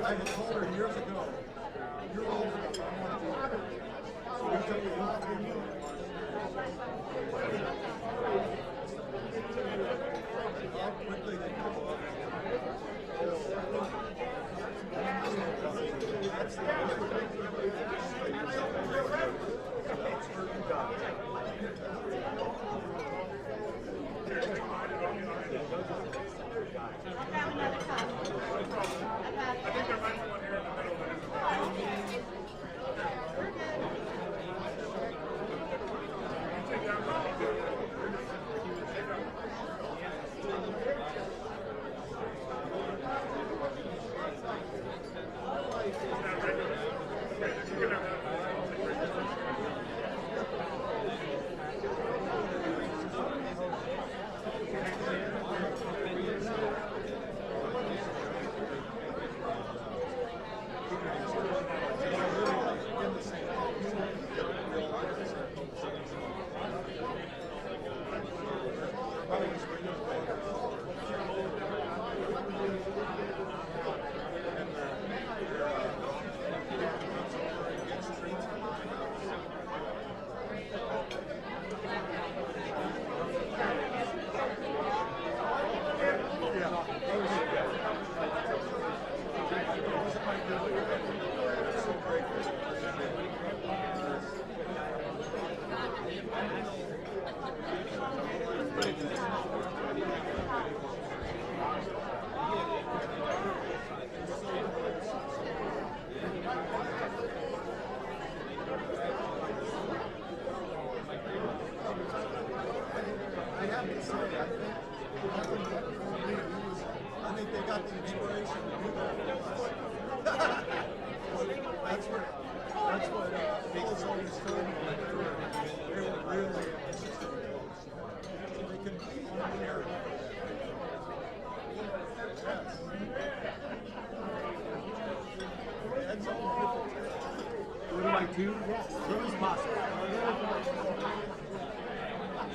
I had told her years ago, you're old enough, I want to be here. So we took a little family. How quickly they come up. That's the I think they got the inspiration to do that. That's what Phil's always told me. They were really interested in those. They can be narrative. Yes. That's all beautiful. Would you like to? Yes. As soon as possible.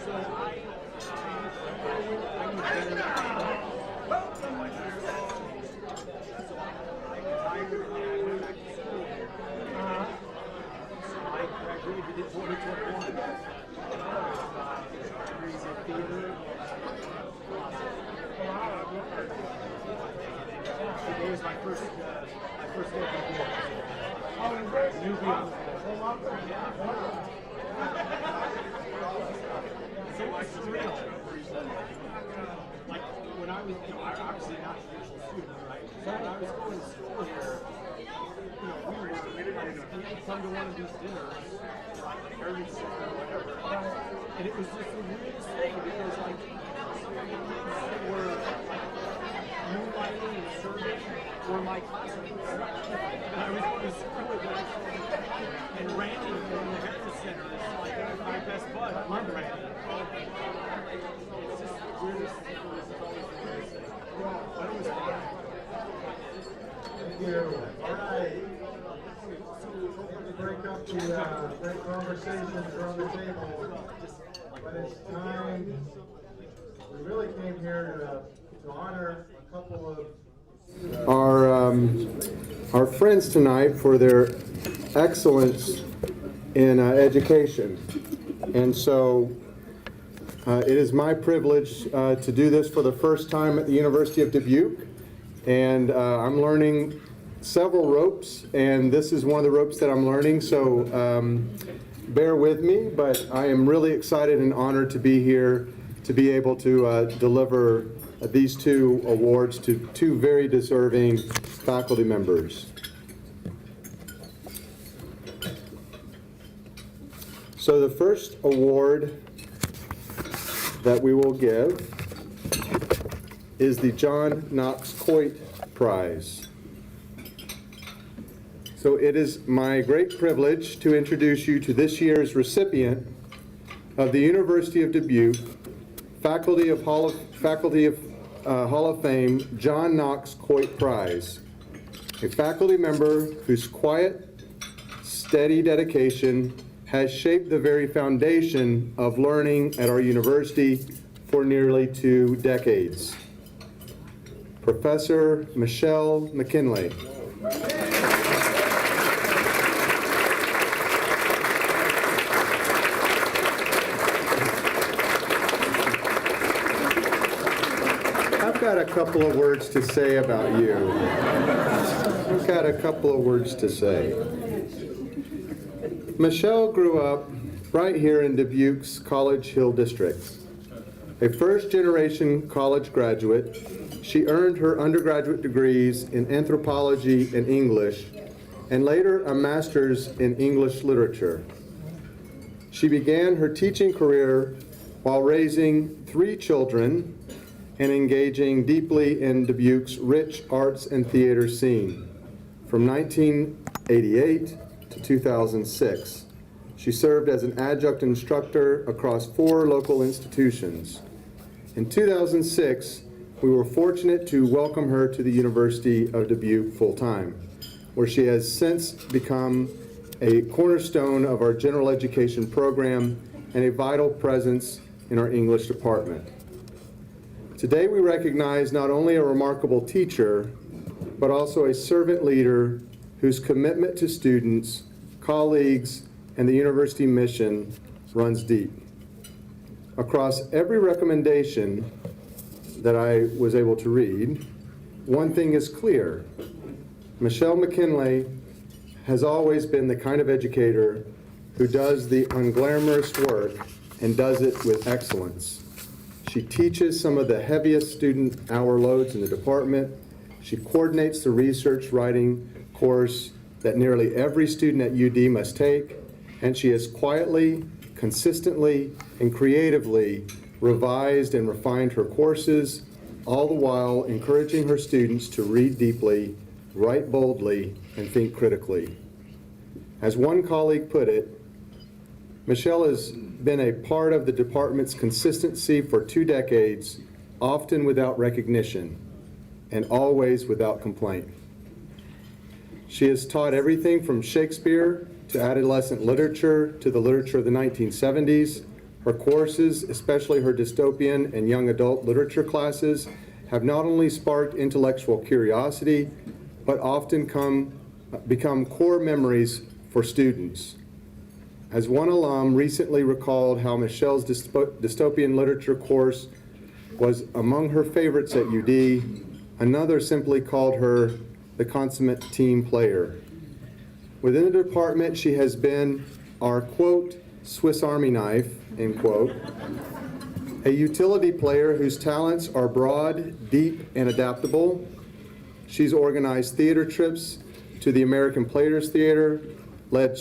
So today was my first day of the So I surreal. Like when I was, I'm obviously not a traditional student, right? So when I was going to school here, we would come to one of these dinners, like every summer or whatever, and it was just the weirdest thing because like kids were like moonlighting and serving were my classmates. And I was going to school with them, and Randy from the Veterans Center is like my best bud. I love Randy. It's just the weirdest thing. It was always the weirdest thing. But it was fun. Thank you. All right. Break up the great conversations around the table. But it's time. We really came here to honor a couple of our friends tonight for their excellence in education. And so it is my privilege to do this for the first time at the University of Dubuque. And I'm learning several ropes, and this is one of the ropes that I'm learning, so bear with me, but I am really excited and honored to be here to be able to deliver these two awards to two very deserving faculty members. So the first award that we will give is the John Knox Coit Prize. So it is my great privilege to introduce you to this year's recipient of the University of Dubuque Faculty of Hall of Fame John Knox Coit Prize, a faculty member whose quiet, steady dedication has shaped the very foundation of learning at our university for nearly 2 decades. Professor Michelle McKinley. I've got a couple of words to say about you. I've got a couple of words to say. Michelle grew up right here in Dubuque's College Hill District. A first-generation college graduate, she earned her undergraduate degrees in anthropology and English, and later a master's in English literature. She began her teaching career while raising 3 children and engaging deeply in Dubuque's rich arts and theater scene. From 1988 to 2006, she served as an adjunct instructor across 4 local institutions. In 2006, we were fortunate to welcome her to the University of Dubuque full-time, where she has since become a cornerstone of our general education program and a vital presence in our English department. Today we recognize not only a remarkable teacher, but also a servant leader whose commitment to students, colleagues, and the university mission runs deep. Across every recommendation that I was able to read, one thing is clear. Michelle McKinley has always been the kind of educator who does the unglamorous work and does it with excellence. She teaches some of the heaviest student hour loads in the department. She coordinates the research writing course that nearly every student at UD must take, and she has quietly, consistently, and creatively revised and refined her courses, all the while encouraging her students to read deeply, write boldly, and think critically. As one colleague put it, Michelle has been a part of the department's consistency for 2 decades, often without recognition, and always without complaint. She has taught everything from Shakespeare to adolescent literature to the literature of the 1970s. Her courses, especially her dystopian and young adult literature classes, have not only sparked intellectual curiosity, but often become core memories for students. As one alum recently recalled how Michelle's dystopian literature course was among her favorites at UD, another simply called her the consummate team player. Within the department, she has been our, quote, Swiss Army knife, end quote, a utility player whose talents are broad, deep, and adaptable. She's organized theater trips to the American Players Theater, led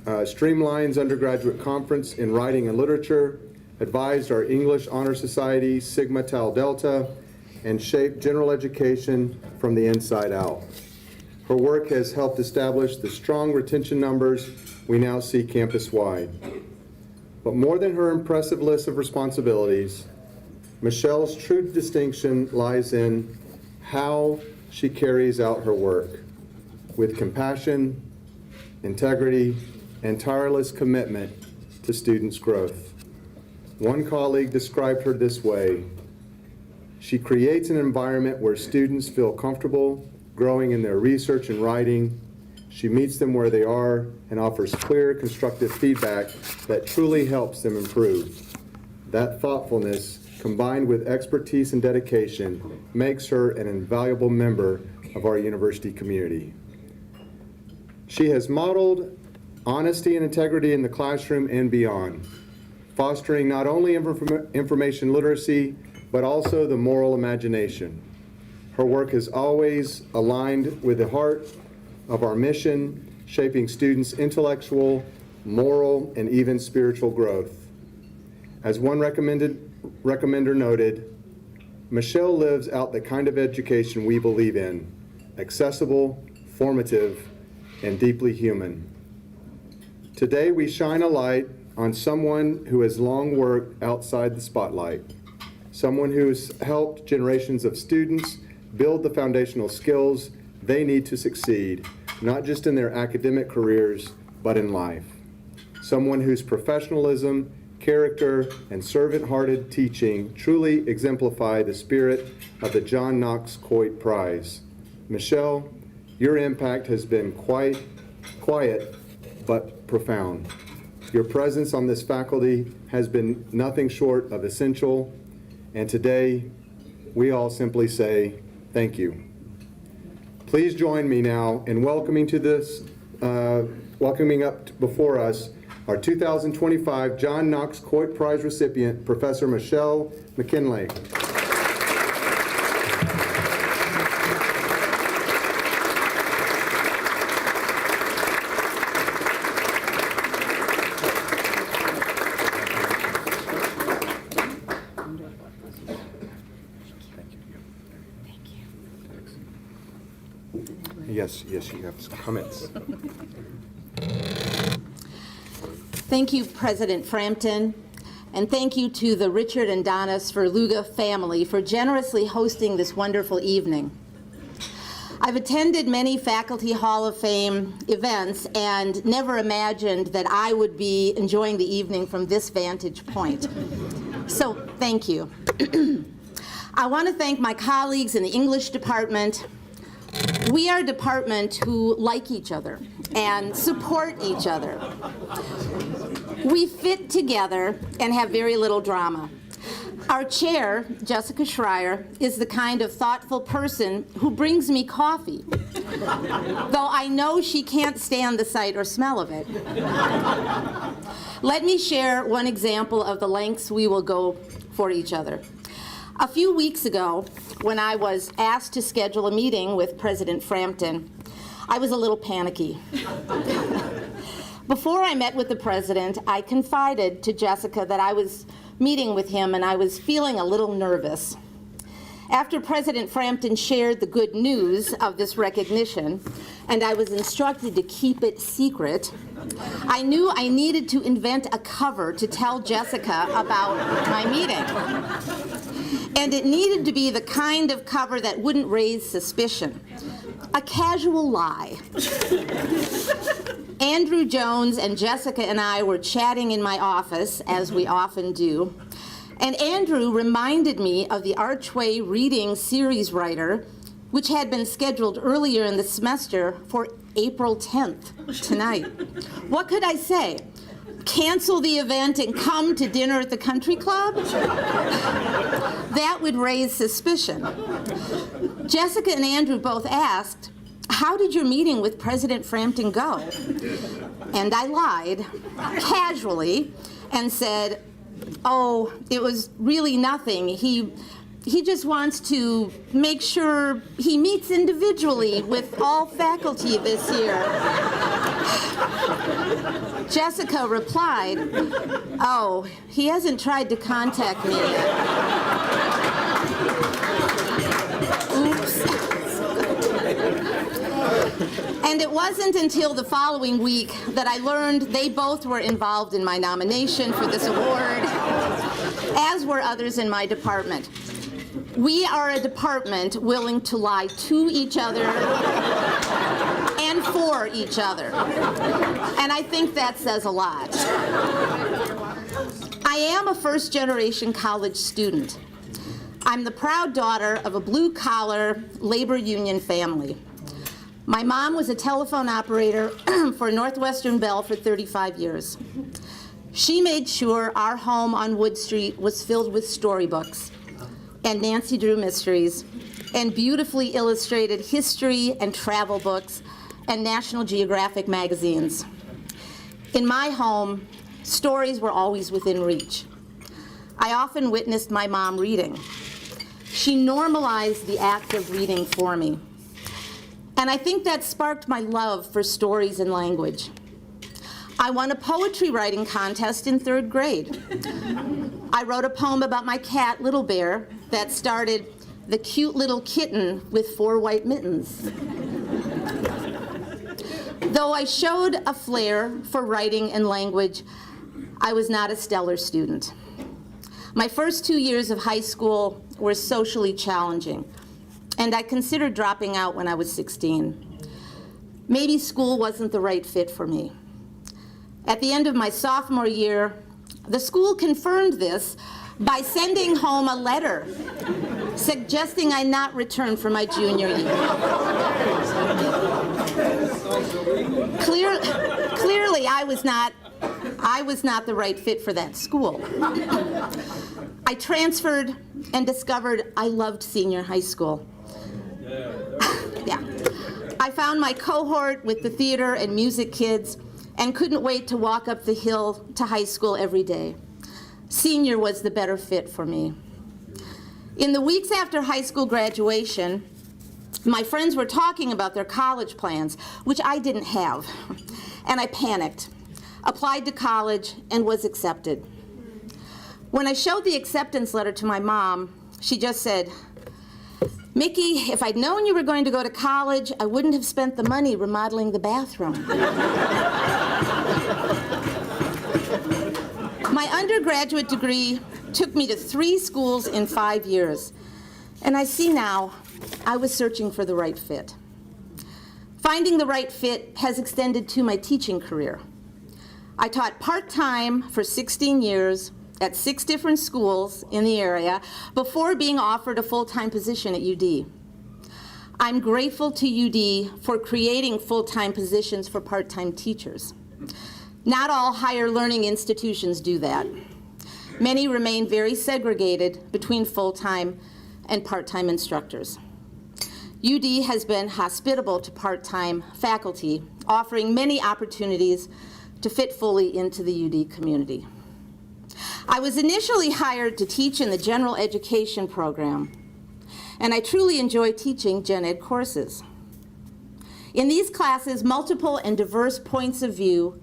Streamline's undergraduate conference in writing and literature, advised our English Honor Society, Sigma Tau Delta, and shaped general education from the inside out. Her work has helped establish the strong retention numbers we now see campus-wide. But more than her impressive list of responsibilities, Michelle's true distinction lies in how she carries out her work with compassion, integrity, and tireless commitment to students' growth. One colleague described her this way: she creates an environment where students feel comfortable growing in their research and writing. She meets them where they are and offers clear, constructive feedback that truly helps them improve. That thoughtfulness, combined with expertise and dedication, makes her an invaluable member of our university community. She has modeled honesty and integrity in the classroom and beyond, fostering not only information literacy, but also the moral imagination. Her work is always aligned with the heart of our mission, shaping students' intellectual, moral, and even spiritual growth. As one recommender noted, Michelle lives out the kind of education we believe in: accessible, formative, and deeply human. Today we shine a light on someone who has long worked outside the spotlight, someone who's helped generations of students build the foundational skills they need to succeed, not just in their academic careers, but in life. Someone whose professionalism, character, and servant-hearted teaching truly exemplify the spirit of the John Knox Coit Prize. Michelle, Your impact has been quite quiet but profound. Your presence on this faculty has been nothing short of essential, and today we all simply say thank you. Please join me now in welcoming up before us our 2025 John Knox Coit Prize recipient, Professor Michelle McKinley. Yes, you have some comments. Thank you, President Frampton, and thank you to the Richard and Donna Svrluga family for generously hosting this wonderful evening. I've attended many Faculty Hall of Fame events and never imagined that I would be enjoying the evening from this vantage point. So, thank you. I want to thank my colleagues in the English department. We are a department who like each other and support each other. We fit together and have very little drama. Our chair, Jessica Schreier, is the kind of thoughtful person who brings me coffee, though I know she can't stand the sight or smell of it. Let me share one example of the lengths we will go for each other. A few weeks ago, when I was asked to schedule a meeting with President Frampton, I was a little panicky. Before I met with the president, I confided to Jessica that I was meeting with him and I was feeling a little nervous. After President Frampton shared the good news of this recognition, and I was instructed to keep it secret, I knew I needed to invent a cover to tell Jessica about my meeting. And it needed to be the kind of cover that wouldn't raise suspicion. A casual lie. Andrew Jones and Jessica and I were chatting in my office, as we often do, and Andrew reminded me of the Archway Reading Series writer, which had been scheduled earlier in the semester for April 10th, tonight. What could I say? Cancel the event and come to dinner at the country club? That would raise suspicion. Jessica and Andrew both asked, "How did your meeting with President Frampton go?" And I lied, casually, and said, "Oh, it was really nothing. He just wants to make sure he meets individually with all faculty this year." Jessica replied, "Oh, he hasn't tried to contact me yet." Oops. And it wasn't until the following week that I learned they both were involved in my nomination for this award, as were others in my department. We are a department willing to lie to each other and for each other. And I think that says a lot. I am a first-generation college student. I'm the proud daughter of a blue-collar labor union family. My mom was a telephone operator for Northwestern Bell for 35 years. She made sure our home on Wood Street was filled with storybooks and Nancy Drew mysteries and beautifully illustrated history and travel books and National Geographic magazines. In my home, stories were always within reach. I often witnessed my mom reading. She normalized the act of reading for me. And I think that sparked my love for stories and language. I won a poetry writing contest in 3rd grade. I wrote a poem about my cat, Little Bear, that started, "The cute little kitten with 4 white mittens." Though I showed a flair for writing and language, I was not a stellar student. My first 2 years of high school were socially challenging, and I considered dropping out when I was 16. Maybe school wasn't the right fit for me. At the end of my sophomore year, the school confirmed this by sending home a letter suggesting I not return for my junior year. Clearly, I was not the right fit for that school. I transferred and discovered I loved senior high school. Yeah. I found my cohort with the theater and music kids and couldn't wait to walk up the hill to high school every day. Senior was the better fit for me. In the weeks after high school graduation, my friends were talking about their college plans, which I didn't have, and I panicked, applied to college, and was accepted. When I showed the acceptance letter to my mom, she just said, "Mickey, if I'd known you were going to go to college, I wouldn't have spent the money remodeling the bathroom." My undergraduate degree took me to 3 schools in 5 years, and I see now I was searching for the right fit. Finding the right fit has extended to my teaching career. I taught part-time for 16 years at 6 different schools in the area before being offered a full-time position at UD. I'm grateful to UD for creating full-time positions for part-time teachers. Not all higher learning institutions do that. Many remain very segregated between full-time and part-time instructors. UD has been hospitable to part-time faculty, offering many opportunities to fit fully into the UD community. I was initially hired to teach in the general education program, and I truly enjoy teaching gen ed courses. In these classes, multiple and diverse points of view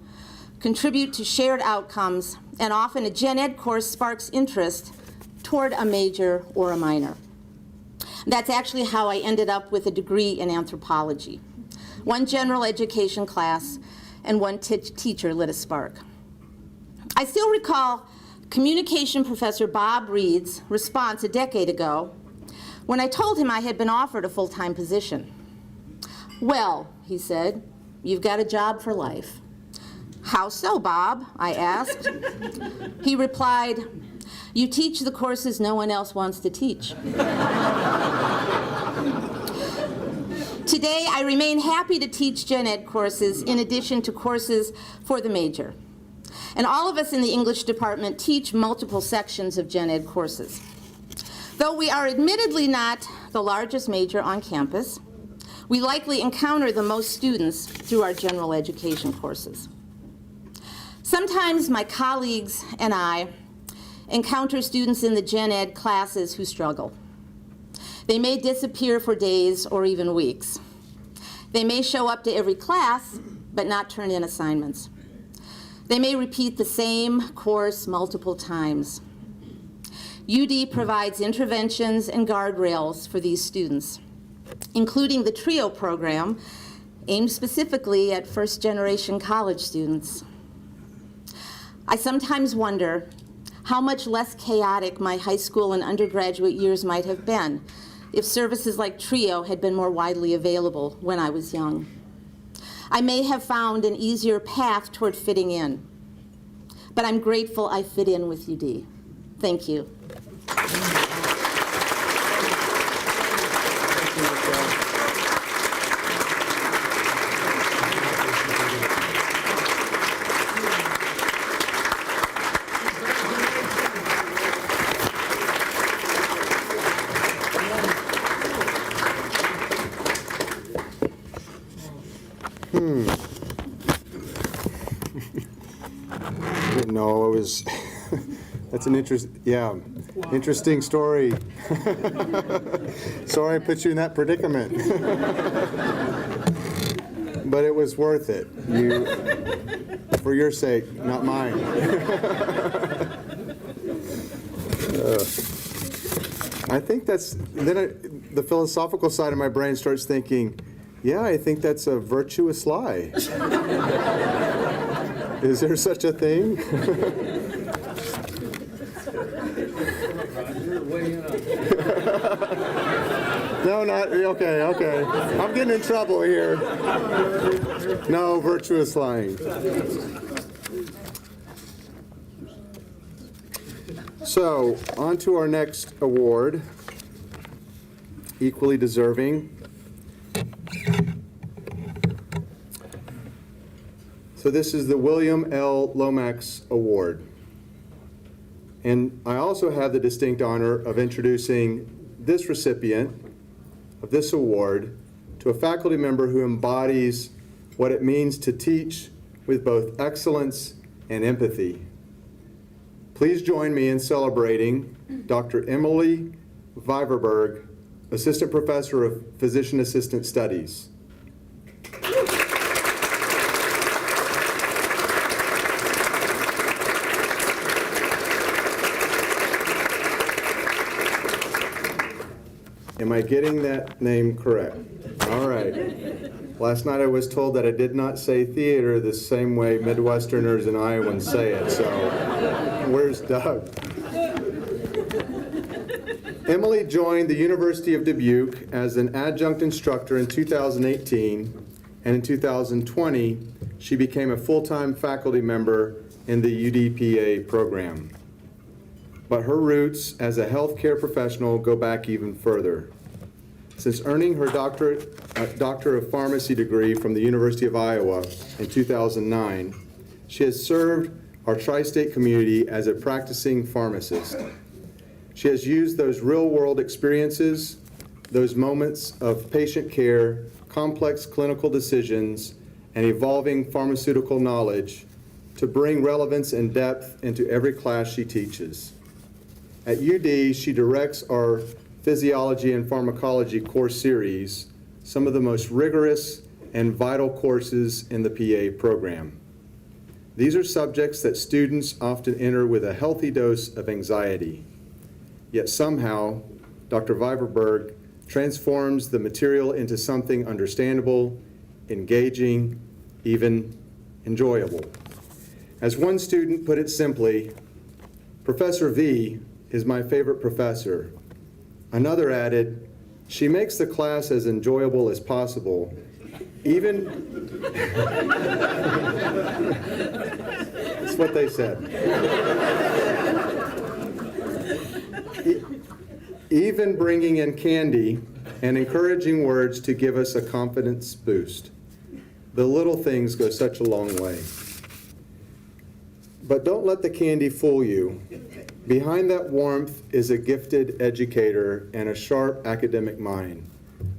contribute to shared outcomes, and often a gen ed course sparks interest toward a major or a minor. That's actually how I ended up with a degree in anthropology. One general education class and one teacher lit a spark. I still recall communication professor Bob Reed's response a decade ago when I told him I had been offered a full-time position. "Well," he said, "you've got a job for life." "How so, Bob?" I asked. He replied, "You teach the courses no one else wants to teach." Today, I remain happy to teach gen ed courses in addition to courses for the major. And all of us in the English department teach multiple sections of gen ed courses. Though we are admittedly not the largest major on campus, we likely encounter the most students through our general education courses. Sometimes my colleagues and I encounter students in the gen ed classes who struggle. They may disappear for days or even weeks. They may show up to every class, but not turn in assignments. They may repeat the same course multiple times. UD provides interventions and guardrails for these students, including the TRIO program, aimed specifically at first-generation college students. I sometimes wonder how much less chaotic my high school and undergraduate years might have been if services like TRIO had been more widely available when I was young. I may have found an easier path toward fitting in, but I'm grateful I fit in with UD. Thank you. No, it was, that's an interesting story. Sorry I put you in that predicament. But it was worth it. For your sake, not mine. I think the philosophical side of my brain starts thinking, yeah, I think that's a virtuous lie. Is there such a thing? No, not, okay. I'm getting in trouble here. No, virtuous lying. So, on to our next award, equally deserving. So this is the William L. Lomax Award. And I also have the distinct honor of introducing this recipient of this award to a faculty member who embodies what it means to teach with both excellence and empathy. Please join me in celebrating Dr. Emily Viverberg, Assistant Professor of Physician Assistant Studies. Am I getting that name correct? All right. Last night I was told that I did not say theater the same way Midwesterners and Iowans say it, so where's Doug? Emily joined the University of Dubuque as an adjunct instructor in 2018, and in 2020, she became a full-time faculty member in the UDPA program. But her roots as a healthcare professional go back even further. Since earning her Doctor of Pharmacy degree from the University of Iowa in 2009, she has served our tri-state community as a practicing pharmacist. She has used those real-world experiences, those moments of patient care, complex clinical decisions, and evolving pharmaceutical knowledge to bring relevance and depth into every class she teaches. At UD, she directs our Physiology and Pharmacology course series, some of the most rigorous and vital courses in the PA program. These are subjects that students often enter with a healthy dose of anxiety. Yet somehow, Dr. Viverberg transforms the material into something understandable, engaging, even enjoyable. As one student put it simply, Professor V is my favorite professor. Another added, she makes the class as enjoyable as possible, even, that's what they said. Even bringing in candy and encouraging words to give us a confidence boost. The little things go such a long way. But don't let the candy fool you. Behind that warmth is a gifted educator and a sharp academic mind.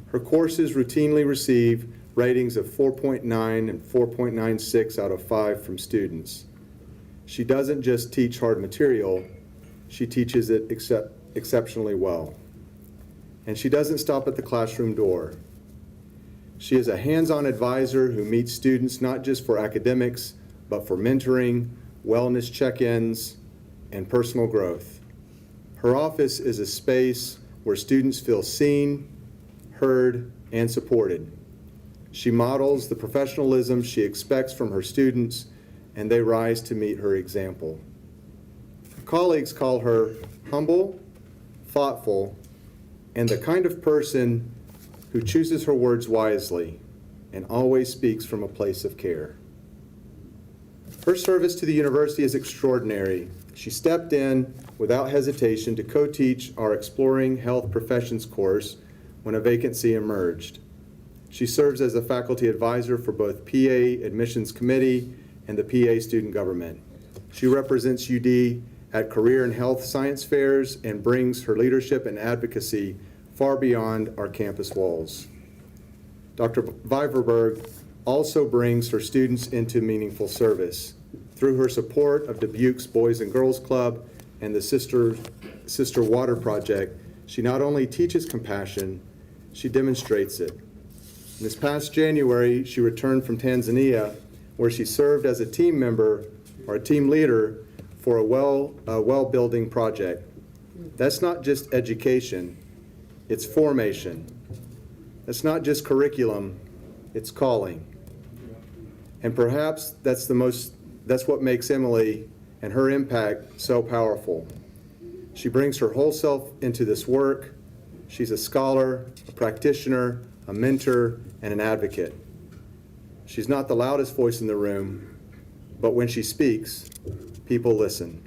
Her courses routinely receive ratings of 4.9 and 4.96 out of 5 from students. She doesn't just teach hard material, she teaches it exceptionally well. And she doesn't stop at the classroom door. She is a hands-on advisor who meets students not just for academics, but for mentoring, wellness check-ins, and personal growth. Her office is a space where students feel seen, heard, and supported. She models the professionalism she expects from her students, and they rise to meet her example. Her colleagues call her humble, thoughtful, and the kind of person who chooses her words wisely and always speaks from a place of care. Her service to the university is extraordinary. She stepped in without hesitation to co-teach our Exploring Health Professions course when a vacancy emerged. She serves as a faculty advisor for both PA Admissions Committee and the PA Student Government. She represents UD at career and health science fairs and brings her leadership and advocacy far beyond our campus walls. Dr. Viverberg also brings her students into meaningful service. Through her support of Dubuque's Boys and Girls Club and the Sister Water Project, she not only teaches compassion, she demonstrates it. This past January, she returned from Tanzania, where she served as a team member or a team leader for a well building project. That's not just education, it's formation. That's not just curriculum, it's calling. And perhaps that's what makes Emily and her impact so powerful. She brings her whole self into this work. She's a scholar, a practitioner, a mentor, and an advocate. She's not the loudest voice in the room, but when she speaks, people listen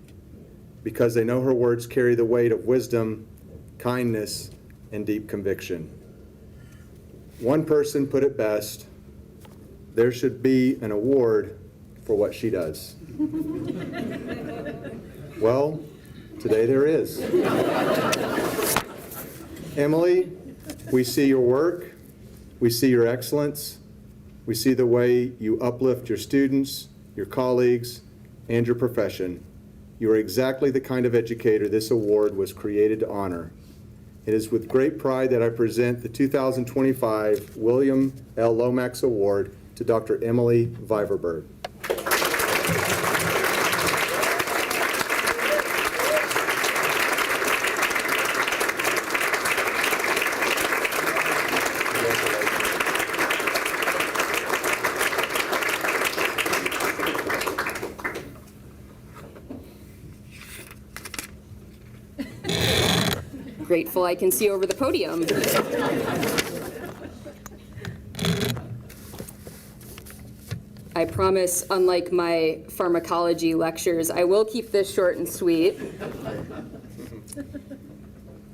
because they know her words carry the weight of wisdom, kindness, and deep conviction. One person put it best, there should be an award for what she does? Well, today there is. Emily, we see your work, we see your excellence, we see the way you uplift your students, your colleagues, and your profession. You are exactly the kind of educator this award was created to honor. It is with great pride that I present the 2025 William L. Lomax Award to Dr. Emily Viverberg. Grateful I can see over the podium. I promise, unlike my pharmacology lectures, I will keep this short and sweet.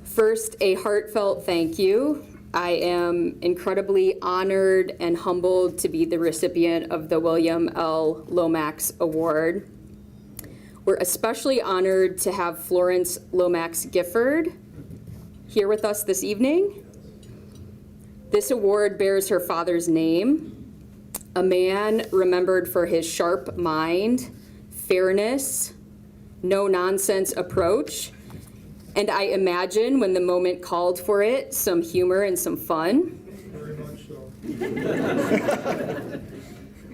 First, a heartfelt thank you. I am incredibly honored and humbled to be the recipient of the William L. Lomax Award. We're especially honored to have Florence Lomax Gifford here with us this evening. This award bears her father's name, a man remembered for his sharp mind, fairness, no-nonsense approach, and I imagine when the moment called for it, some humor and some fun. Very much so.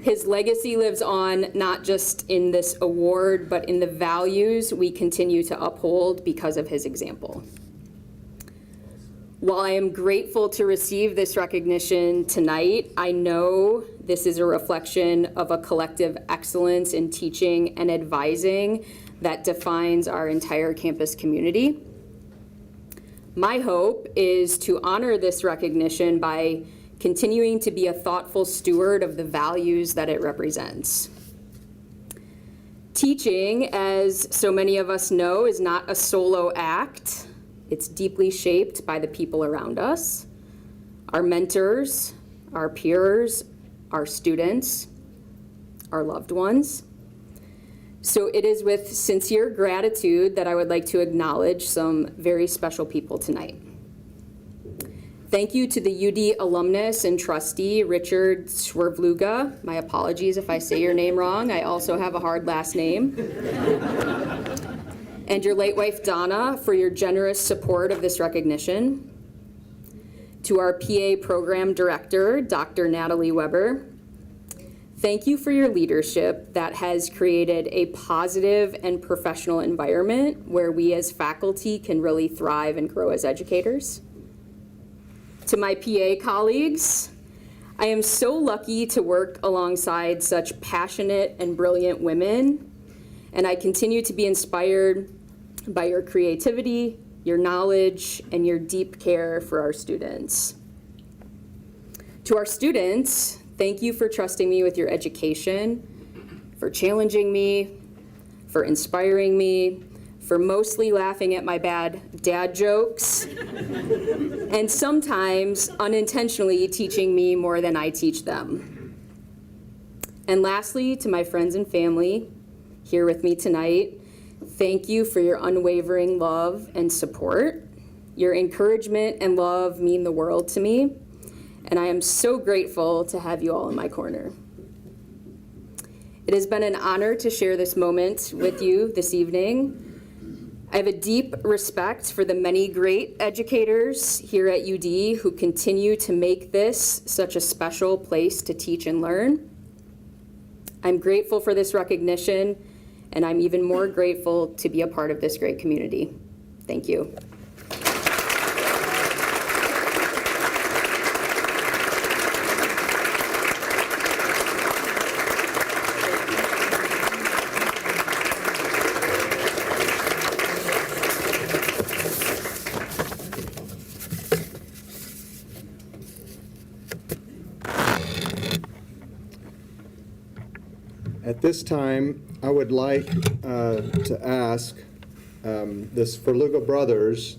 His legacy lives on not just in this award, but in the values we continue to uphold because of his example. While I am grateful to receive this recognition tonight, I know this is a reflection of a collective excellence in teaching and advising that defines our entire campus community. My hope is to honor this recognition by continuing to be a thoughtful steward of the values that it represents. Teaching, as so many of us know, is not a solo act. It's deeply shaped by the people around us, our mentors, our peers, our students, our loved ones. So it is with sincere gratitude that I would like to acknowledge some very special people tonight. Thank you to the UD alumnus and trustee, Richard Svrluga. My apologies if I say your name wrong. I also have a hard last name. And your late wife, Donna, for your generous support of this recognition. To our PA program director, Dr. Natalie Weber, thank you for your leadership that has created a positive and professional environment where we as faculty can really thrive and grow as educators. To my PA colleagues, I am so lucky to work alongside such passionate and brilliant women, and I continue to be inspired by your creativity, your knowledge, and your deep care for our students. To our students, thank you for trusting me with your education, for challenging me, for inspiring me, for mostly laughing at my bad dad jokes, and sometimes unintentionally teaching me more than I teach them. And lastly, to my friends and family here with me tonight, thank you for your unwavering love and support. Your encouragement and love mean the world to me, and I am so grateful to have you all in my corner. It has been an honor to share this moment with you this evening. I have a deep respect for the many great educators here at UD who continue to make this such a special place to teach and learn. I'm grateful for this recognition, and I'm even more grateful to be a part of this great community. Thank you. At this time, I would like to ask the Svrluga brothers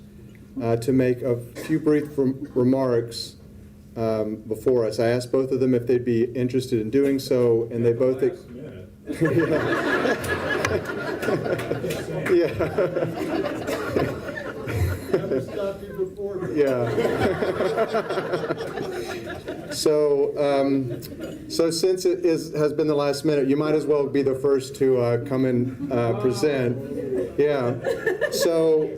to make a few brief remarks before us. I asked both of them if they'd be interested in doing so, and they both. Yeah. Never stopped you before. Yeah. So since it has been the last minute, you might as well be the first to come and present. Yeah. So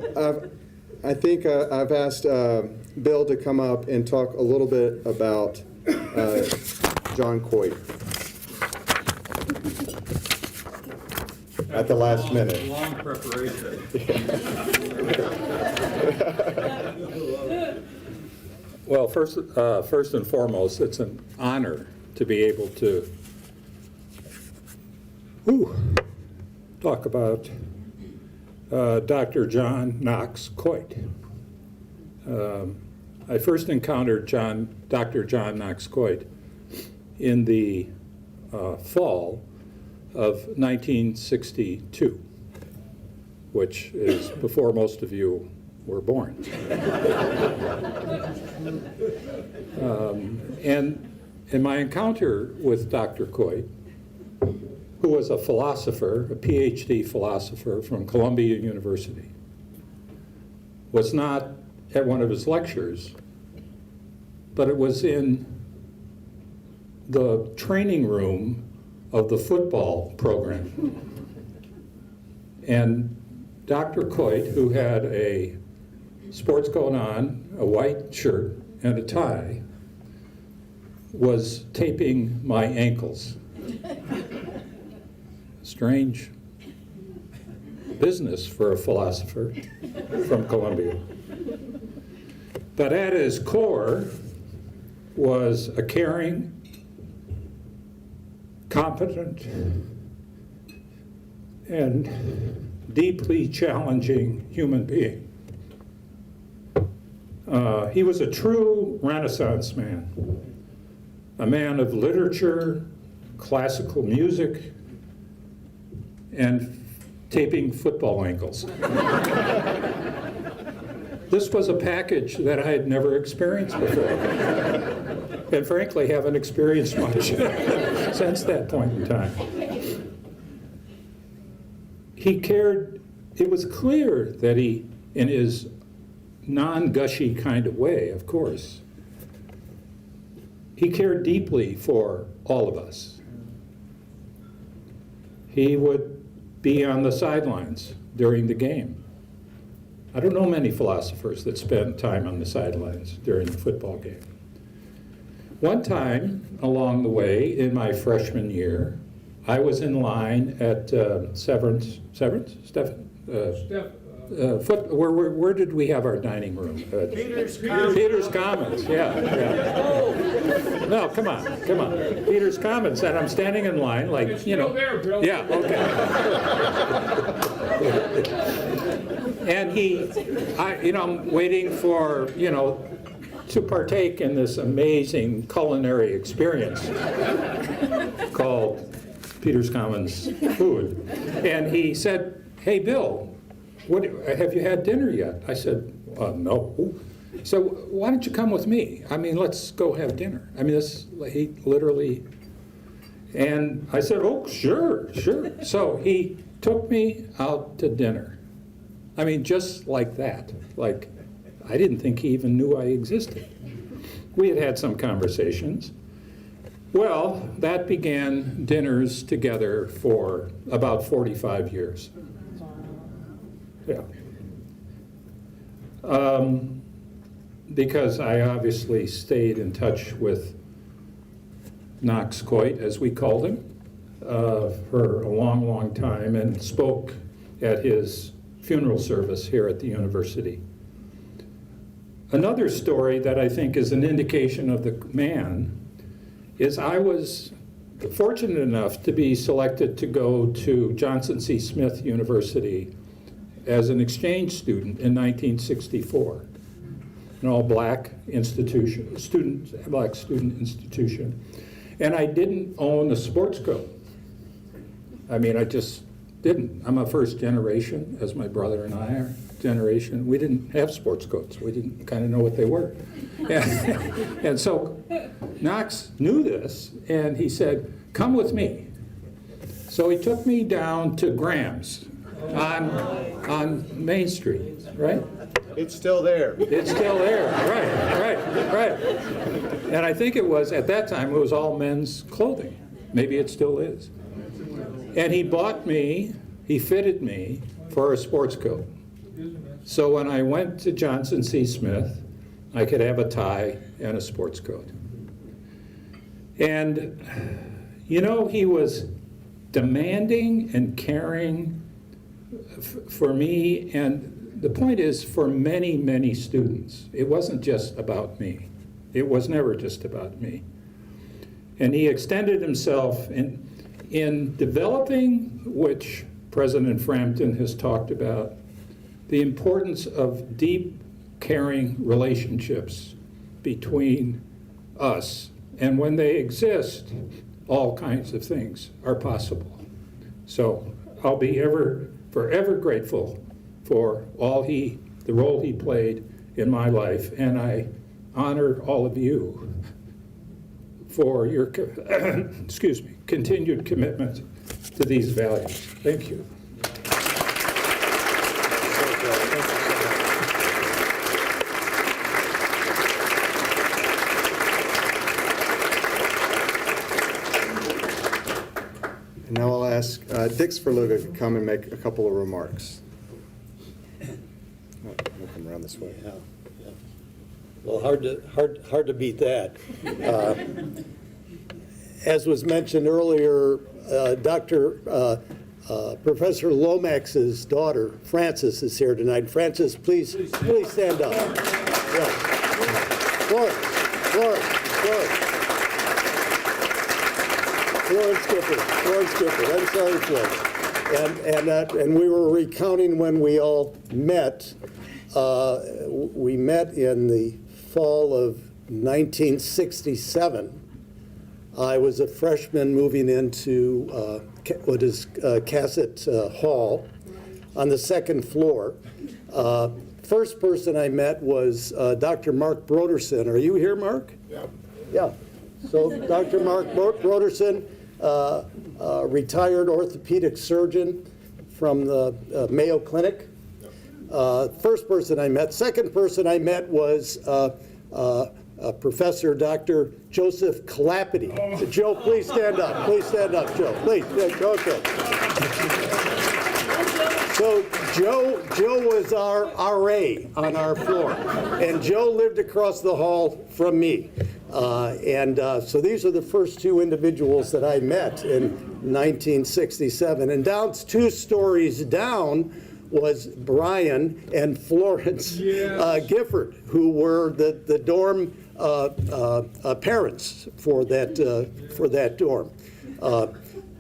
I think I've asked Bill to come up and talk a little bit about John Coit at the last minute. Long preparation. Well, first and foremost, it's an honor to be able to talk about Dr. John Knox Coit. I first encountered Dr. John Knox Coit in the fall of 1962, which is before most of you were born. And in my encounter with Dr. Coit, who was a philosopher, a PhD philosopher from Columbia University, was not at one of his lectures, but it was in the training room of the football program. And Dr. Coit, who had a sports coat on, a white shirt, and a tie, was taping my ankles. Strange business for a philosopher from Columbia. But at his core was a caring, competent, and deeply challenging human being. He was a true Renaissance man, a man of literature, classical music, and taping football ankles. This was a package that I had never experienced before, and frankly haven't experienced much since that point in time. He cared. It was clear that he, in his non-gushy kind of way, of course, he cared deeply for all of us. He would be on the sidelines during the game. I don't know many philosophers that spend time on the sidelines during the football game. One time along the way in my freshman year, I was in line at Severance, Stephen? Where did we have our dining room? Peter's Commons. Peter's Commons, yeah. No, come on. Peter's Commons, and I'm standing in line like, It's still there, Bill. Yeah, okay. And I'm waiting for, to partake in this amazing culinary experience called Peter's Commons food. And he said, "Hey, Bill, have you had dinner yet?" I said, "No." So why don't you come with me? Let's go have dinner. He literally, and I said, "Oh, sure." So he took me out to dinner. Just like that. Like, I didn't think he even knew I existed. We had some conversations. Well, that began dinners together for about 45 years. Yeah. Because I obviously stayed in touch with Knox Coit, as we called him, for a long, long time, and spoke at his funeral service here at the university. Another story that I think is an indication of the man is I was fortunate enough to be selected to go to Johnson C. Smith University as an exchange student in 1964, an all-black institution, black student institution. And I didn't own a sports coat. I just didn't. I'm a first generation, as my brother and I are, generation, we didn't have sports coats. We didn't kind of know what they were. And so Knox knew this, and he said, come with me. So he took me down to Graham's on Main Street, right? It's still there. It's still there, right. And I think it was, at that time, it was all men's clothing. Maybe it still is. And he fitted me for a sports coat. So when I went to Johnson C. Smith, I could have a tie and a sports coat. And, you know, he was demanding and caring for me, and the point is, for many, many students. It wasn't just about me. It was never just about me. And he extended himself in developing, which President Frampton has talked about, the importance of deep, caring relationships between us. And when they exist, all kinds of things are possible. So I'll be forever grateful for the role he played in my life, and I honor all of you for your continued commitment to these values. Thank you. And now I'll ask Dick Svrluga to come and make a couple of remarks. We'll come around this way. Yeah. Well, hard to beat that. As was mentioned earlier, Professor Lomax's daughter, Frances, is here tonight. Frances, please stand up. Yeah. Florence Gifford. I'm sorry, Florence. And we were recounting when we all met. We met in the fall of 1967. I was a freshman moving into what is Cassett Hall on the second floor. First person I met was Dr. Mark Broderson. Are you here, Mark? Yeah. Yeah. So Dr. Mark Broderson, retired orthopedic surgeon from the Mayo Clinic. First person I met. Second person I met was Professor Dr. Joseph Kalapity. Joe, please stand up. Please stand up, Joe. Please. Okay. So Joe was our RA on our floor, and Joe lived across the hall from me. So these are the first two individuals that I met in 1967. And down 2 stories down was Brian and Florence Gifford, who were the dorm parents for that dorm.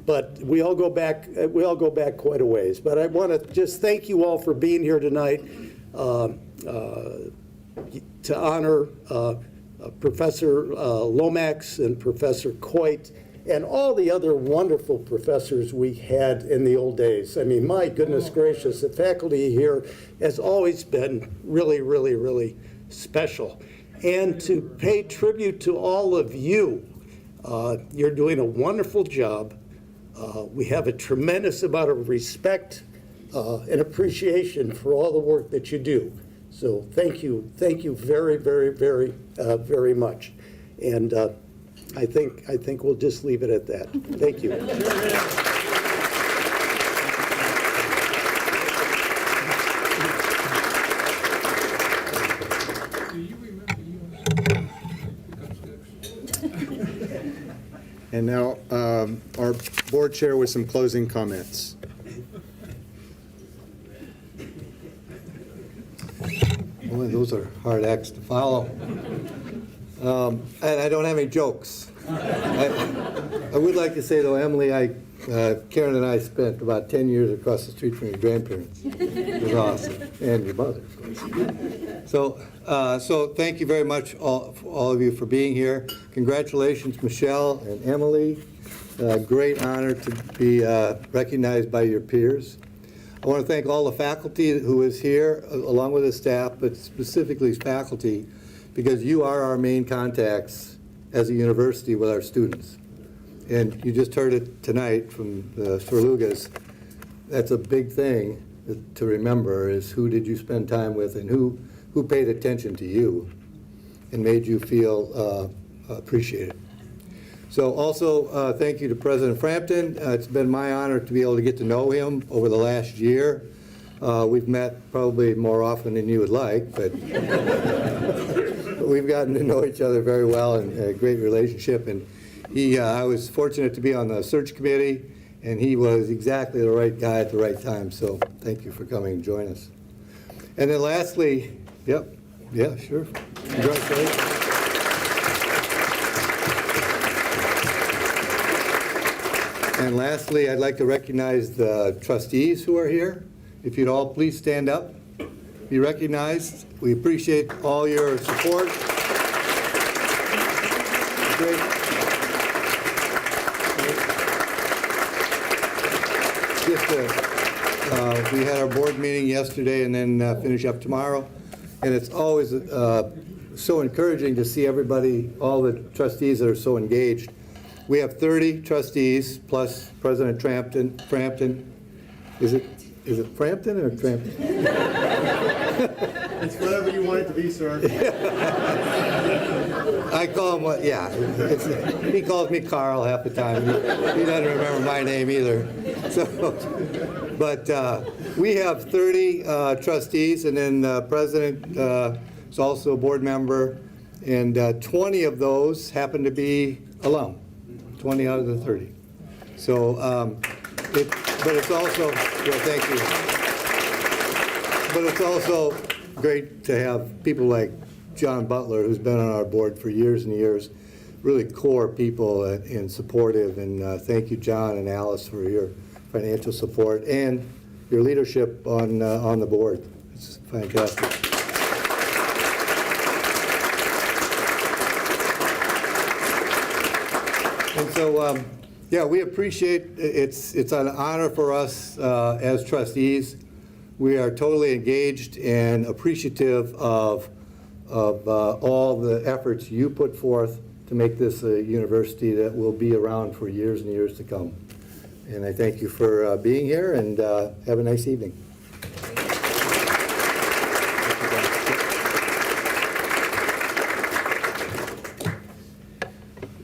But we all go back quite a ways. But I want to just thank you all for being here tonight to honor Professor Lomax and Professor Coit and all the other wonderful professors we had in the old days. I mean, my goodness gracious, the faculty here has always been really, really, really special. And to pay tribute to all of you, you're doing a wonderful job. We have a tremendous amount of respect and appreciation for all the work that you do. So thank you very, very, very, very much. And I think we'll just leave it at that. Thank you. And now our board chair with some closing comments. Boy, those are hard acts to follow. And I don't have any jokes. I would like to say, though, Emily, Karen and I spent about 10 years across the street from your grandparents. It was awesome. And your mother, of course. So thank you very much, all of you, for being here. Congratulations, Michelle and Emily. Great honor to be recognized by your peers. I want to thank all the faculty who is here, along with the staff, but specifically faculty, because you are our main contacts as a university with our students. And you just heard it tonight from the Svrlugas. That's a big thing to remember, is who did you spend time with and who paid attention to you and made you feel appreciated. So also, thank you to President Frampton. It's been my honor to be able to get to know him over the last year. We've met probably more often than you would like, but we've gotten to know each other very well and a great relationship. And I was fortunate to be on the search committee, and he was exactly the right guy at the right time. So thank you for coming and joining us. And then lastly, yep, yeah, sure. Congratulations. And lastly, I'd like to recognize the trustees who are here. If you'd all please stand up, be recognized. We appreciate all your support. Great. We had our board meeting yesterday and then finish up tomorrow. And it's always so encouraging to see everybody, all the trustees that are so engaged. We have 30 trustees plus President Frampton. Is it Frampton or Trampton? It's whatever you want it to be, sir. I call him what? Yeah. He calls me Carl half the time. He doesn't remember my name either. So, but we have 30 trustees, and then the president is also a board member, and 20 of those happen to be alum. 20 out of the 30. So, but it's also, yeah, thank you. But it's also great to have people like John Butler, who's been on our board for years and years, really core people and supportive. And thank you, John and Alice, for your financial support and your leadership on the board. It's fantastic. And so, yeah, we appreciate it's an honor for us as trustees. We are totally engaged and appreciative of all the efforts you put forth to make this a university that will be around for years and years to come. And I thank you for being here, and have a nice evening.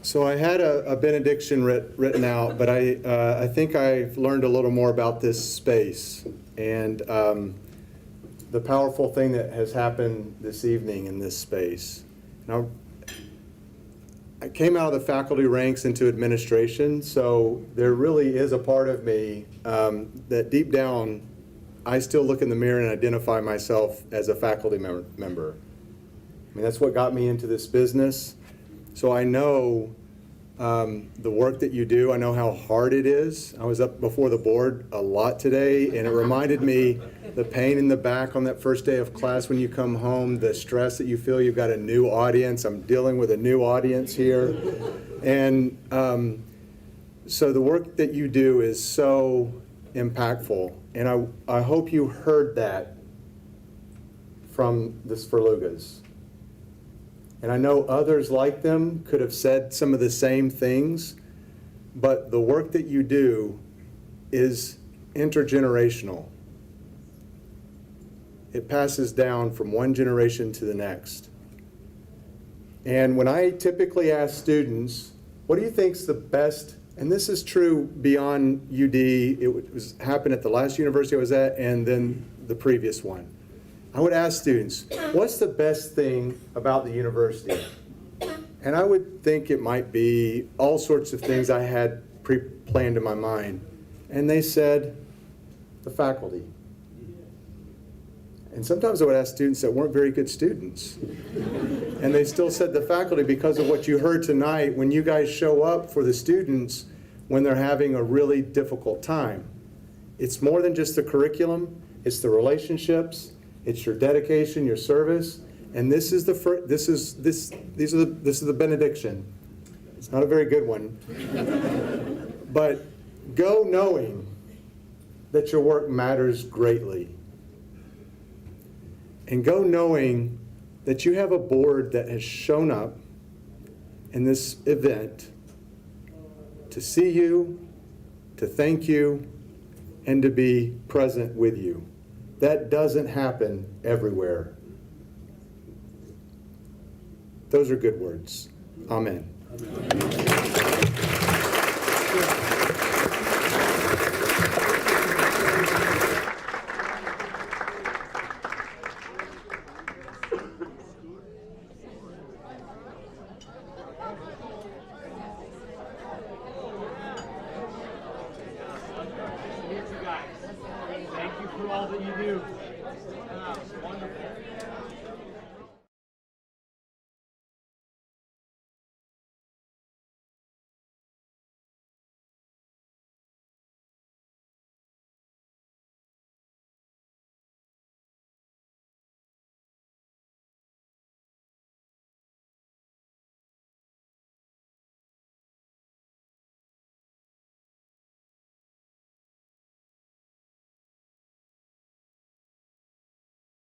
So I had a benediction written out, but I think I've learned a little more about this space and the powerful thing that has happened this evening in this space. Now, I came out of the faculty ranks into administration, so there really is a part of me that deep down, I still look in the mirror and identify myself as a faculty member. I mean, that's what got me into this business. So I know the work that you do. I know how hard it is. I was up before the board a lot today, and it reminded me the pain in the back on that first day of class when you come home, the stress that you feel you've got a new audience. I'm dealing with a new audience here. And so the work that you do is so impactful. And I hope you heard that from the Svrlugas. And I know others like them could have said some of the same things, but the work that you do is intergenerational. It passes down from one generation to the next. And when I typically ask students, what do you think's the best, and this is true beyond UD, it happened at the last university I was at and then the previous one. I would ask students, what's the best thing about the university? And I would think it might be all sorts of things I had pre-planned in my mind. And they said, the faculty. And sometimes I would ask students that weren't very good students. And they still said the faculty because of what you heard tonight when you guys show up for the students when they're having a really difficult time. It's more than just the curriculum, it's the relationships, it's your dedication, your service, and this is the benediction. It's not a very good one, but go knowing that your work matters greatly. And go knowing that you have a board that has shown up in this event to see you, to thank you, and to be present with you. That doesn't happen everywhere. Those are good words. Amen.